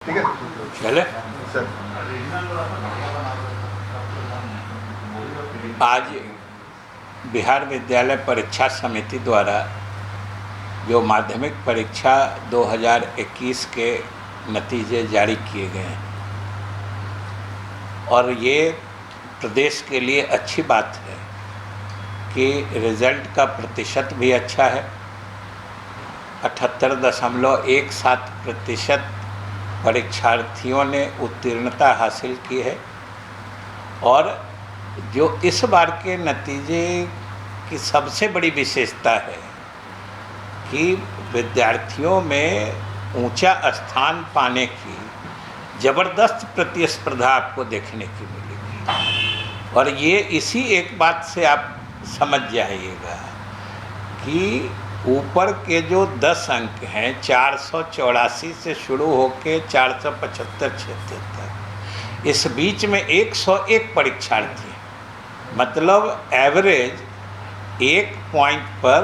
ठीक है चले। सर। आज बिहार विद्यालय परीक्षा समिति द्वारा जो माध्यमिक परीक्षा 2021 के नतीजे जारी किए गए हैं और ये प्रदेश के लिए अच्छी बात है कि रिज़ल्ट का प्रतिशत भी अच्छा है। 78.17% परीक्षार्थियों ने उत्तीर्णता हासिल की है और जो इस बार के नतीजे की सबसे बड़ी विशेषता है कि विद्यार्थियों में ऊंचा स्थान पाने की ज़बरदस्त प्रतिस्पर्धा आपको देखने की मिलेगी। और ये इसी एक बात से आप समझ जाइएगा कि ऊपर के जो 10 अंक हैं 484 से शुरू होके 475-76 तक, इस बीच में 101 परीक्षार्थी, मतलब एवरेज एक पॉइंट पर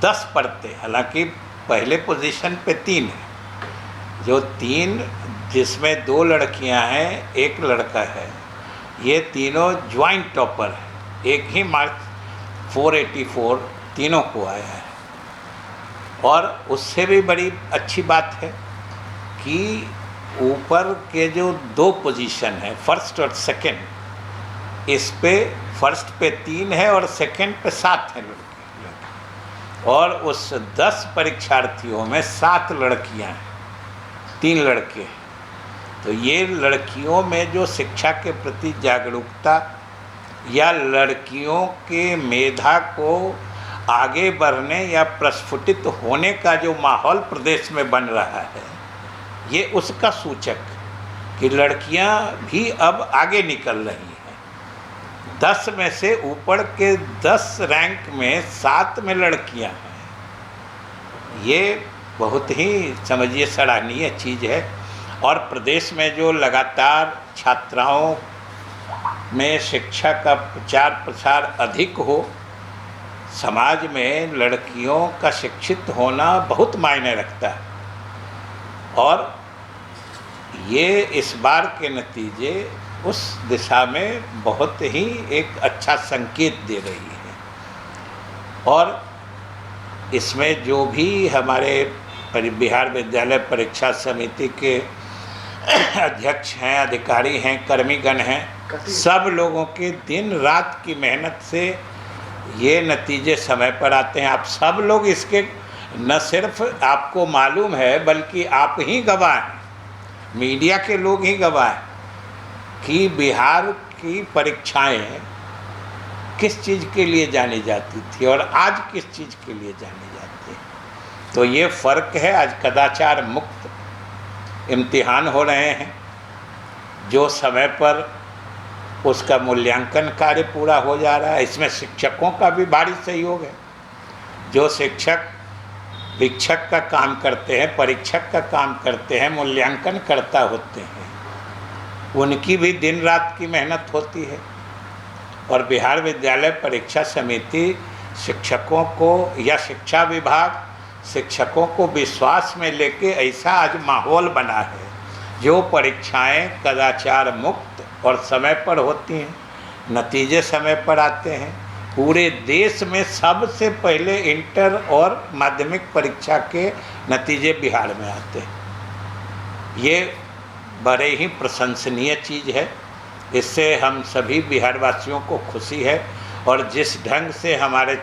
10 पढ़ते। हालांकि पहले पोजीशन पे 3 है, जो 3 जिसमें 2 लड़कियां हैं 1 लड़का है, ये तीनों ज्वाइंट टॉपर है। एक ही मार्क 484 तीनों को आया है। और उससे भी बड़ी अच्छी बात है कि ऊपर के जो 2 पोजीशन हैं फर्स्ट और सेकंड, इस पे फर्स्ट पे 3 है और सेकंड पे 7 है लड़के। और उस 10 परीक्षार्थियों में 7 लड़कियां हैं, 3 लड़के हैं। तो ये लड़कियों में जो शिक्षा के प्रति जागरूकता या लड़कियों के मेधा को आगे बढ़ने या प्रस्फुटित होने का जो माहौल प्रदेश में बन रहा है, ये उसका सूचक कि लड़कियां भी अब आगे निकल रही हैं। 10 में से ऊपर के 10 रैंक में 7 में लड़कियां हैं। ये बहुत ही समझिए सराहनीय चीज़ है। और प्रदेश में जो लगातार छात्राओं में शिक्षा का प्रचार प्रसार अधिक हो, समाज में लड़कियों का शिक्षित होना बहुत मायने रखता है। और ये इस बार के नतीजे उस दिशा में बहुत ही एक अच्छा संकेत दे रही है। और इसमें जो भी हमारे बिहार विद्यालय परीक्षा समिति के अध्यक्ष हैं, अधिकारी हैं, कर्मीगण हैं, सब लोगों के दिन रात की मेहनत से ये नतीजे समय पर आते हैं। आप सब लोग इसके न सिर्फ आपको मालूम है बल्कि आप ही गवाह हैं, मीडिया के लोग ही गवाह हैं कि बिहार की परीक्षाएं किस चीज़ के लिए जानी जाती थी और आज किस चीज़ के लिए जानी जाती है। तो ये फ़र्क है। आज कदाचार मुक्त इम्तिहान हो रहे हैं, जो समय पर उसका मूल्यांकन कार्य पूरा हो जा रहा है। इसमें शिक्षकों का भी भारी सहयोग है। जो शिक्षक वीक्षक का काम करते हैं, परीक्षक का काम करते हैं, मूल्यांकन करता होते हैं, उनकी भी दिन रात की मेहनत होती है। और बिहार विद्यालय परीक्षा समिति शिक्षकों को या शिक्षा विभाग शिक्षकों को विश्वास में लेके ऐसा आज माहौल बना है जो परीक्षाएं कदाचार मुक्त और समय पर होती हैं, नतीजे समय पर आते हैं। पूरे देश में सबसे पहले इंटर और माध्यमिक परीक्षा के नतीजे बिहार में आते हैं। ये बड़े ही प्रशंसनीय चीज़ है। इससे हम सभी बिहारवासियों को खुशी है। और जिस ढंग से हमारे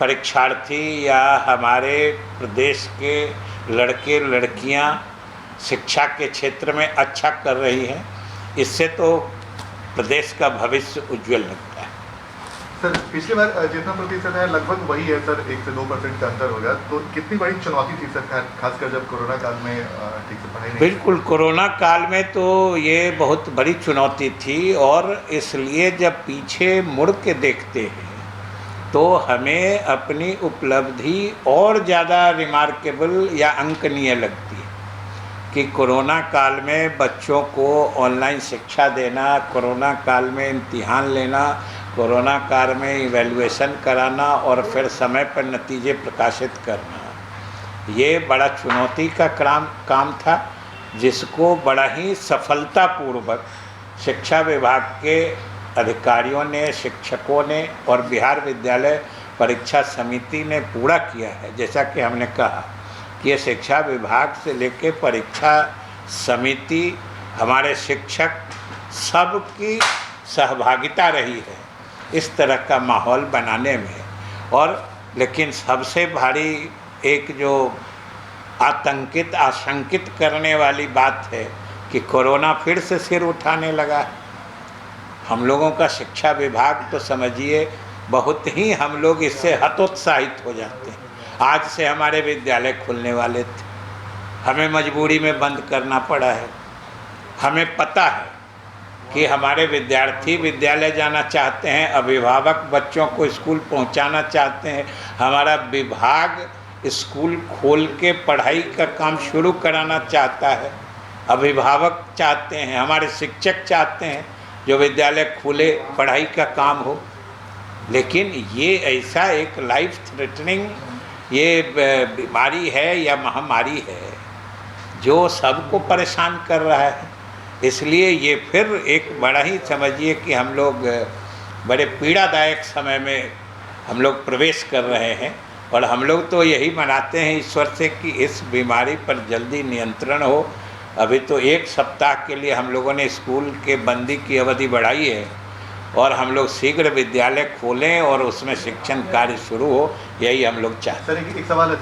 परीक्षार्थी या हमारे प्रदेश के लड़के लड़कियां शिक्षा के क्षेत्र में अच्छा कर रही हैं, इससे तो प्रदेश का भविष्य उज्जवल लगता है। सर, पिछली बार जितना प्रतिशत है लगभग वही है सर, 1 से 2% का अंतर होगा। तो कितनी बड़ी चुनौती थी सर, खासकर जब कोरोना काल में ठीक से पढ़ाई नहीं? बिल्कुल, कोरोना काल में तो ये बहुत बड़ी चुनौती थी। और इसलिए जब पीछे मुड़ के देखते हैं तो हमें अपनी उपलब्धि और ज़्यादा रिमार्केबल या अंकनीय लगती है कि कोरोना काल में बच्चों को ऑनलाइन शिक्षा देना, कोरोना काल में इम्तिहान लेना, कोरोना काल में इवैल्यूएशन कराना और फिर समय पर नतीजे प्रकाशित करना, ये बड़ा चुनौती का काम था। जिसको बड़ा ही सफलतापूर्वक शिक्षा विभाग के अधिकारियों ने, शिक्षकों ने और बिहार विद्यालय परीक्षा समिति ने पूरा किया है। जैसा कि हमने कहा कि ये शिक्षा विभाग से लेकर परीक्षा समिति, हमारे शिक्षक, सबकी सहभागिता रही है इस तरह का माहौल बनाने में। और लेकिन सबसे भारी एक जो आशंकित करने वाली बात है कि कोरोना फिर से सिर उठाने लगा है। हम लोगों का शिक्षा विभाग तो समझिए बहुत ही हम लोग इससे हतोत्साहित हो जाते हैं। आज से हमारे विद्यालय खुलने वाले थे, हमें मजबूरी में बंद करना पड़ा है। हमें पता है कि हमारे विद्यार्थी विद्यालय जाना चाहते हैं, अभिभावक बच्चों को स्कूल पहुंचाना चाहते हैं, हमारा विभाग स्कूल खोल के पढ़ाई का काम शुरू कराना चाहता है, अभिभावक चाहते हैं, हमारे शिक्षक चाहते हैं जो विद्यालय खुले, पढ़ाई का काम हो। लेकिन ये ऐसा एक लाइफ थ्रेटनिंग ये बीमारी है या महामारी है जो सबको परेशान कर रहा है। इसलिए ये फिर एक बड़ा ही समझिए कि हम लोग बड़े पीड़ादायक समय में हम लोग प्रवेश कर रहे हैं। और हम लोग तो यही मनाते हैं ईश्वर से कि इस बीमारी पर जल्दी नियंत्रण हो। अभी तो 1 सप्ताह के लिए हम लोगों ने स्कूल के बंदी की अवधि बढ़ाई है और हम लोग शीघ्र विद्यालय खोलें और उसमें शिक्षण कार्य शुरू हो, यही हम लोग चाहते हैं। सर एक सवाल है।